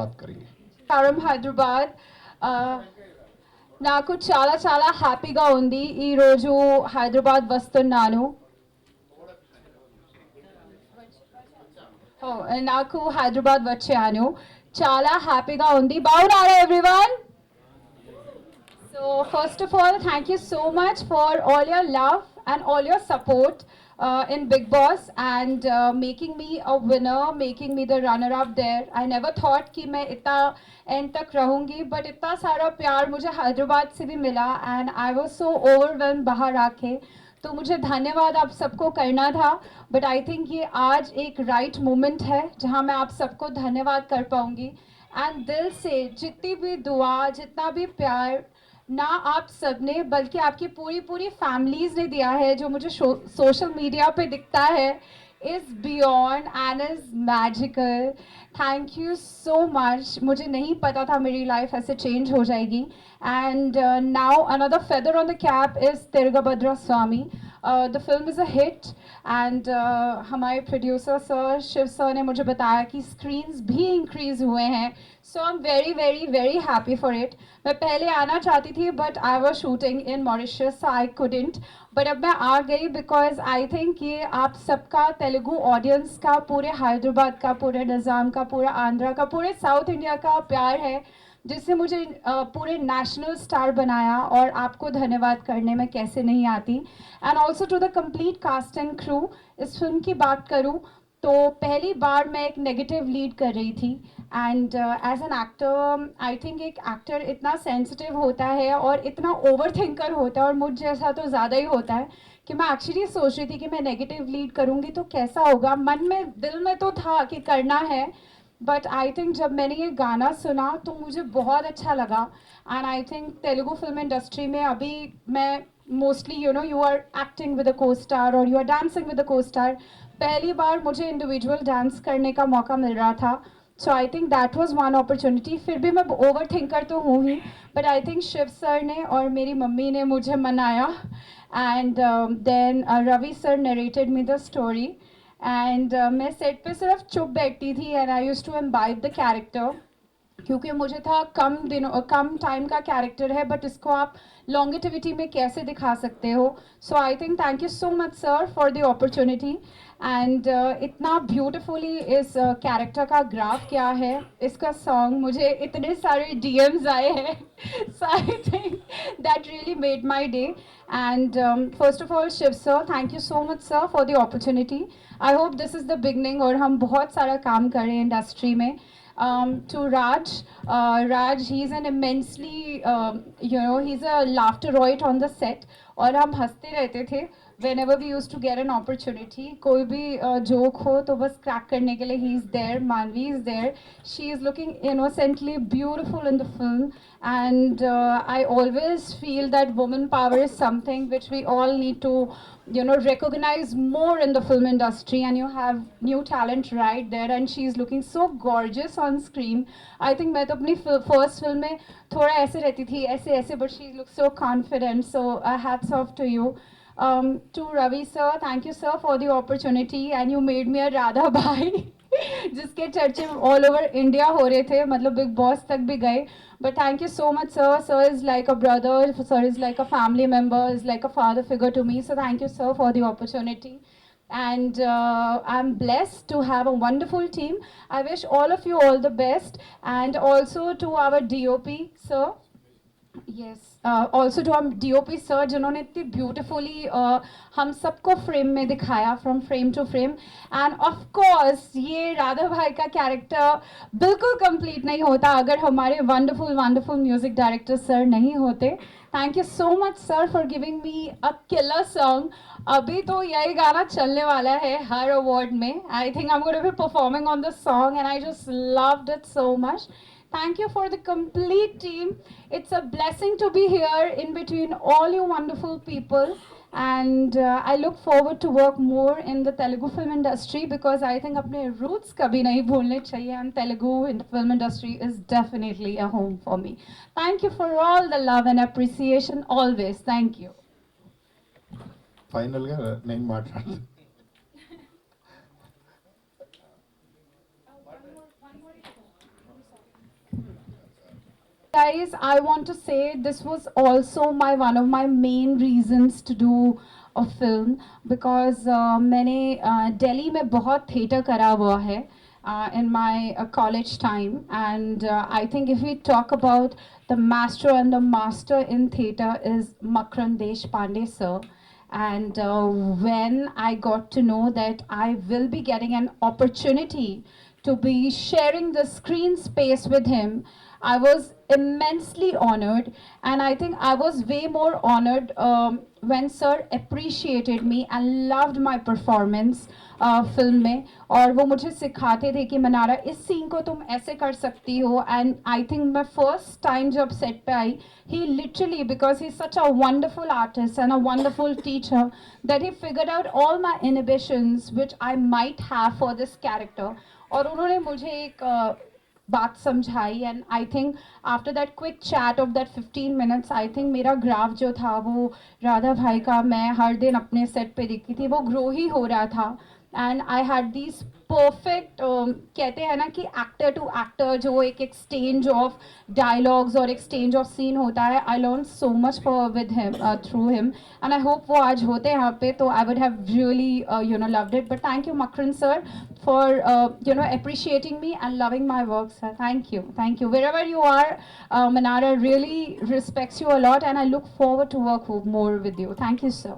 बात करेंगे। From Hyderabad. నాకు చాలా చాలా హ్యాపీగా ఉంది ఈరోజు హైదరాబాద్ వస్తున్నాను. నాకు హైదరాబాద్ వచ్చాను. చాలా హ్యాపీగా ఉంది. బాగున్నారా everyone? So, first of all, thank you so much for all your love and all your support in Big Boss and making me a winner, making me the runner-up there. I never thought कि मैं इतना end तक रहूँगी, but इतना सारा प्यार मुझे हैदराबाद से भी मिला and I was so overwhelmed बाहर आके. तो मुझे धन्यवाद आप सबको करना था, बट आई थिंक ये आज एक राइट मोमेंट है जहाँ मैं आप सबको धन्यवाद कर पाऊँगी. एंड दिल से जितनी भी दुआ, जितना भी प्यार ना आप सबने बल्कि आपकी पूरी पूरी फैमिलीज ने दिया है, जो मुझे सोशल मीडिया पे दिखता है, is beyond and is magical. Thank you so much. मुझे नहीं पता था मेरी लाइफ ऐसे चेंज हो जाएगी. And now another feather on the cap is Tirgabhadra Swami. The film is a hit and हमारे प्रोड्यूसर सर शिव सर ने मुझे बताया कि स्क्रीन्स भी इंक्रीज हुए हैं. So I am very very very happy for it. मैं पहले आना चाहती थी but I was shooting in Mauritius so I couldn't. But अब मैं आ गई बिकॉज आई थिंक ये आप सबका, तेलुगु ऑडियंस का, पूरे हैदराबाद का, पूरे निज़ाम का, पूरा आंध्रा का, पूरे साउथ इंडिया का प्यार है जिससे मुझे पूरे नेशनल स्टार बनाया. और आपको धन्यवाद करने में कैसे नहीं आती. And also to the complete cast and crew. इस फिल्म की बात करूँ तो पहली बार मैं एक नेगेटिव लीड कर रही थी. And as an actor I think एक एक्टर इतना सेंसिटिव होता है और इतना ओवर थिंकर होता है, और मुझ जैसा तो ज़्यादा ही होता है, कि मैं एक्चुअली सोच रही थी कि मैं नेगेटिव लीड करूँगी तो कैसा होगा. मन में, दिल में तो था कि करना है, बट आई थिंक जब मैंने ये गाना सुना तो मुझे बहुत अच्छा लगा. And I think Telugu film industry में अभी मैं mostly you are acting with a co star और you are dancing with a co star. पहली बार मुझे इंडिविजुअल डांस करने का मौका मिल रहा था. So I think that was one opportunity. फिर भी मैं ओवर थिंकर तो हूँ ही, but I think Shiv sir ने और मेरी मम्मी ने मुझे मनाया. And then Ravi sir narrated me the story. And मैं सेट पे सिर्फ चुप बैठती थी and I use to imbibe the character, क्योंकि मुझे था कम टाइम का कैरेक्टर है बट इसको आप लॉन्गेटिविटी में कैसे दिखा सकते हो. So I think thank you so much sir for the opportunity. And इतना ब्यूटिफुली इस कैरेक्टर का ग्राफ किया है. इसका सॉन्ग, मुझे इतने सारे डीएम्स आए हैं. So I think that really made my day. And first of all Shiv sir, thank you so much sir for the opportunity. I hope this is the beginning और हम बहुत सारा काम करें इंडस्ट्री में. To Raj. Raj, he's an immensely, he's a laughteroid on the set. और हम हंसते रहते थे whenever we used to get an opportunity. कोई भी joke हो तो बस crack करने के लिए he is there. Manvi is there. She is looking innocently beautiful in the film. And I always feel that woman power is something which we all need to recognize more in the film industry. And you have new talent right there, and she's looking so gorgeous on screen. I think मैं तो अपनी first film में थोड़ा ऐसे रहती थी, ऐसे ऐसे, but she looks so confident. So hats off to you. To Ravi sir, thank you sir for the opportunity, and you made me a Radha Bhai. जिसके चर्चे ऑल ओवर इंडिया हो रहे थे, मतलब बिग बॉस तक भी गए. But thank you so much sir. Sir is like a brother, sir is like a family member, is like a father figure to me. So thank you sir for the opportunity. And I'm blessed to have a wonderful team. I wish all of you all the best, and also to our DOP sir. Yes. Also to हम DOP sir, जिन्होंने इतनी beautifully हम सबको frame में दिखाया, from frame to frame. And of course ये राधा भाई का कैरेक्टर बिल्कुल कंप्लीट नहीं होता अगर हमारे wonderful wonderful music director sir नहीं होते. Thank you so much sir for giving me a killer song. अभी तो यही गाना चलने वाला है हर अवार्ड में. I think I am going to be performing on the song and I just loved it so much. Thank you for the complete team. It's a blessing to be here in between all you wonderful people. And I look forward to work more in the Telugu film industry because I think अपने roots कभी नहीं भूलने चाहिए. And Telugu in the film industry is definitely a home for me. Thank you for all the love and appreciation always. Thank you. ఫైనల్గా నేను మాట్లాడతాను. Guys, I want to say this was also my one of my main reasons to do a film because मैंने दिल्ली में बहुत theatre करा हुआ है in my college time, and I think if we talk about the master and the master in theatre is Makran Deshpande sir. And when I got to know that I will be getting an opportunity to be sharing the screen space with him, I was immensely honored. And I think I was way more honored when sir appreciated me and loved my performance film में, और वो मुझे सिखाते थे कि मनारा इस scene को तुम ऐसे कर सकती हो. एंड आई थिंक मैं फर्स्ट टाइम जब सेट पे आई, he literally, because he's such a wonderful artist and a wonderful teacher, that he figured out all my inhibitions which I might have for this character. और उन्होंने मुझे एक बात समझाई, and I think after that quick chat off that 15 minutes, I think मेरा graph जो था वो राधा भाई का मैं हर दिन अपने सेट पे दिखती थी वो ग्रो ही हो रहा था. And I had these perfect, कहते हैं ना कि एक्टर टू एक्टर जो एक एक्सचेंज ऑफ डायलॉग्स और एक्सचेंज ऑफ सीन होता है, I learn so much for with him through him, and I hope वो आज होते हैं यहाँ पे, तो I would have really loved it. But thank you Makran sir for appreciating me and loving my work, sir. Thank you wherever you are. Manara really respects you a lot, and I look forward to work more with you. Thank you sir.